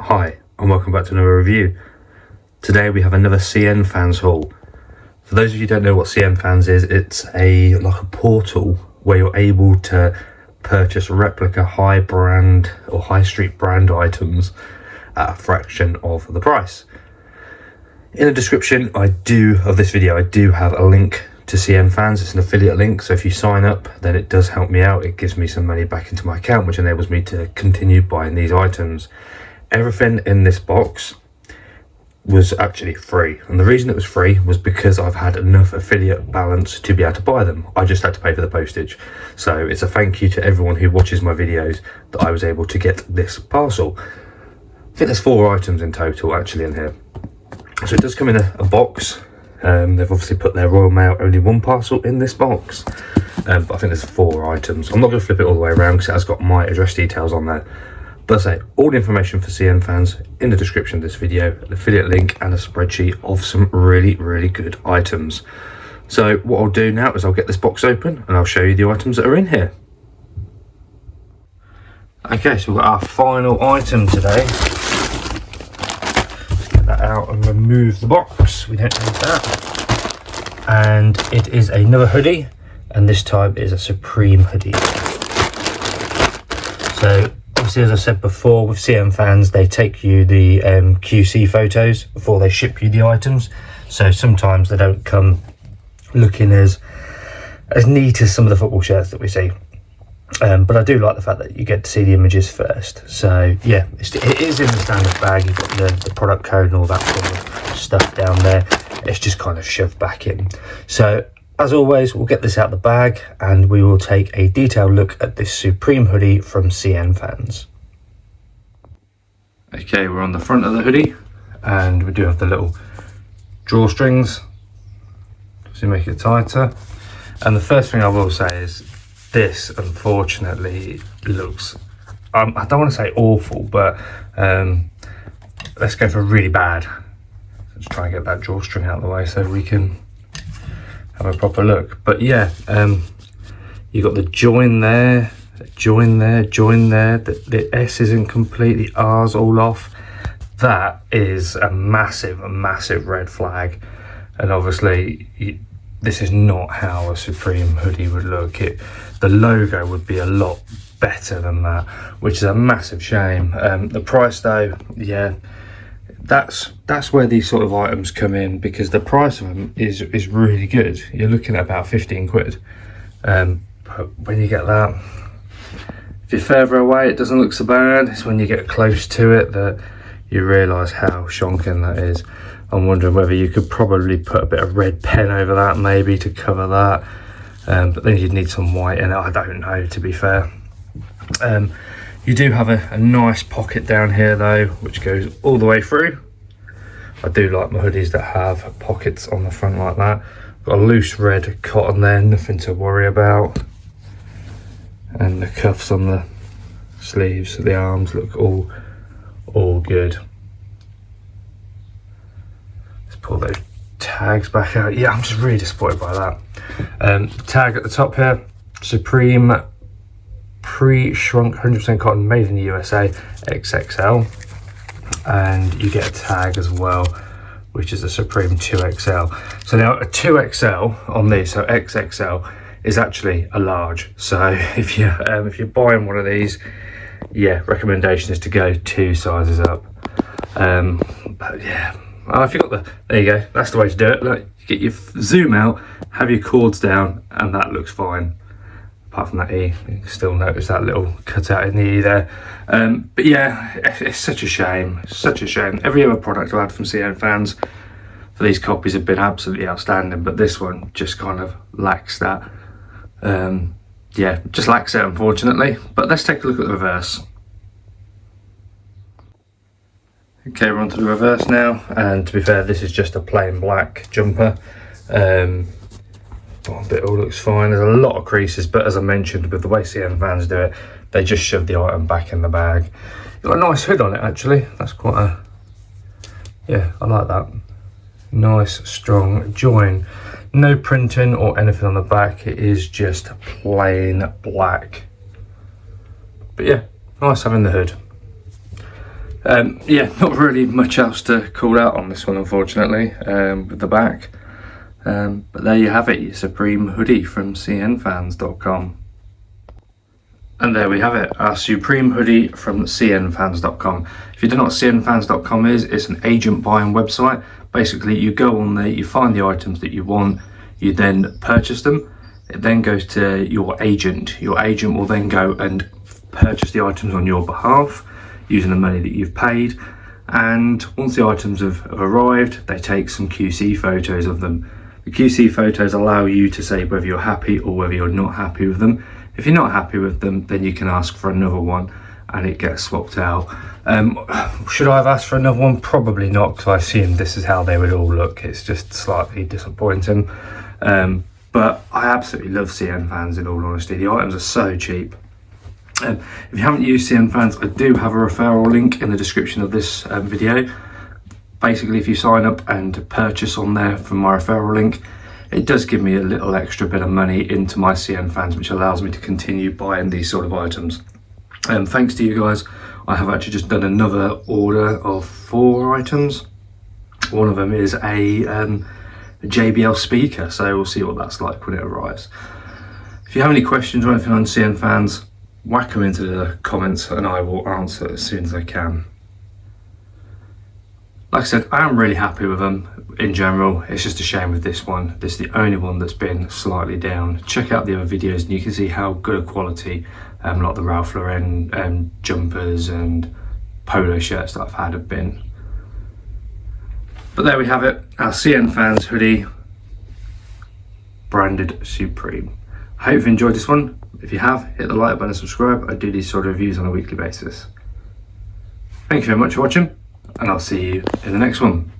Hi, and welcome back to another review. Today we have another CN Fans haul. For those of you who don't know what CN Fans is, it's like a portal where you're able to purchase replica high brand or high street brand items at a fraction of the price. In the description of this video, I do have a link to CN Fans. It's an affiliate link, so if you sign up, then it does help me out. It gives me some money back into my account, which enables me to continue buying these items. Everything in this box was actually free, and the reason it was free was because I've had enough affiliate balance to be able to buy them. I just had to pay for the postage. So it's a thank you to everyone who watches my videos that I was able to get this parcel. I think there's 4 items in total actually in here. So it does come in a box. They've obviously put their Royal Mail only 1 parcel in this box, but I think there's 4 items. I'm not going to flip it all the way around because it has got my address details on there. But I say, all the information for CN Fans in the description of this video, an affiliate link and a spreadsheet of some really good items. So what I'll do now is I'll get this box open and I'll show you the items that are in here. Okay, so we've got our final item today. Let's get that out and remove the box. We don't need that. And it is another hoodie, and this time is a Supreme hoodie. So obviously, as I said before, with CN Fans, they take you the QC photos before they ship you the items. So sometimes they don't come looking as neat as some of the football shirts that we see. But I do like the fact that you get to see the images first. So yeah, it is in the standard bag. You've got the product code and all that sort of stuff down there. It's just kind of shoved back in. So as always, we'll get this out the bag and we will take a detailed look at this Supreme hoodie from CN Fans. Okay, we're on the front of the hoodie and we do have the little drawstrings to make it tighter. And the first thing I will say is this, unfortunately, looks, I don't want to say awful, but let's go for really bad. Let's try and get that drawstring out of the way so we can have a proper look. But yeah, you got the join there, join there, join there. The S isn't complete, the R's all off. That is a massive red flag. And obviously this is not how a Supreme hoodie would look. The logo would be a lot better than that, which is a massive shame. The price though, yeah, that's where these sort of items come in, because the price of them is really good. You're looking at about 15 quid. But when you get that, if you're further away, it doesn't look so bad. It's when you get close to it that you realise how shonking that is. I'm wondering whether you could probably put a bit of red pen over that maybe to cover that. But then you'd need some white in it. I don't know, to be fair. You do have a nice pocket down here though, which goes all the way through. I do like my hoodies that have pockets on the front like that. Got a loose red cotton there, nothing to worry about. And the cuffs on the sleeves, the arms look all good. Let's pull those tags back out. Yeah, I'm just really disappointed by that. Tag at the top here, Supreme pre-shrunk 100% cotton, made in the USA, XXL. And you get a tag as well, which is a Supreme 2XL. So now a 2XL on this, so XXL is actually a large. So if you're buying one of these, yeah, recommendation is to go 2 sizes up. But yeah, if you got there you go, that's the way to do it. Look, you get your zoom out, have your cords down, and that looks fine. Apart from that E, you can still notice that little cutout in the E there. But yeah, it's such a shame, such a shame. Every other product I've had from CN Fans for these copies have been absolutely outstanding, but this one just kind of lacks that. Yeah, just lacks it, unfortunately. But let's take a look at the reverse. Okay, we're on to the reverse now, and to be fair, this is just a plain black jumper. Bottom bit all looks fine. There's a lot of creases, but as I mentioned, with the way CN Fans do it, they just shove the item back in the bag. It's got a nice hood on it actually. That's quite a, yeah, I like that. Nice strong join. No printing or anything on the back. It is just plain black. But yeah, nice having the hood. Yeah, not really much else to call out on this one, unfortunately, with the back. But there you have it, your Supreme hoodie from cnfans.com. And there we have it, our Supreme hoodie from cnfans.com. If you don't know what cnfans.com is, it's an agent buying website. Basically, you go on there, you find the items that you want, you then purchase them. It then goes to your agent. Your agent will then go and purchase the items on your behalf using the money that you've paid. And once the items have arrived, they take some QC photos of them. The QC photos allow you to say whether you're happy or whether you're not happy with them. If you're not happy with them, then you can ask for another one and it gets swapped out. Should I have asked for another one? Probably not, because I assumed this is how they would all look. It's just slightly disappointing. But I absolutely love CN Fans, in all honesty. The items are so cheap. If you haven't used CN Fans, I do have a referral link in the description of this video. Basically, if you sign up and purchase on there from my referral link, it does give me a little extra bit of money into my CN Fans, which allows me to continue buying these sort of items. Thanks to you guys, I have actually just done another order of 4 items. One of them is a JBL speaker, so we'll see what that's like when it arrives. If you have any questions or anything on CN Fans, whack them into the comments and I will answer as soon as I can. Like I said, I am really happy with them in general. It's just a shame with this one. This is the only one that's been slightly down. Check out the other videos and you can see how good a quality like the Ralph Lauren jumpers and polo shirts that I've had have been. But there we have it, our CN Fans hoodie, branded Supreme. I hope you've enjoyed this one. If you have, hit the like button and subscribe. I do these sort of reviews on a weekly basis. Thank you very much for watching, and I'll see you in the next one.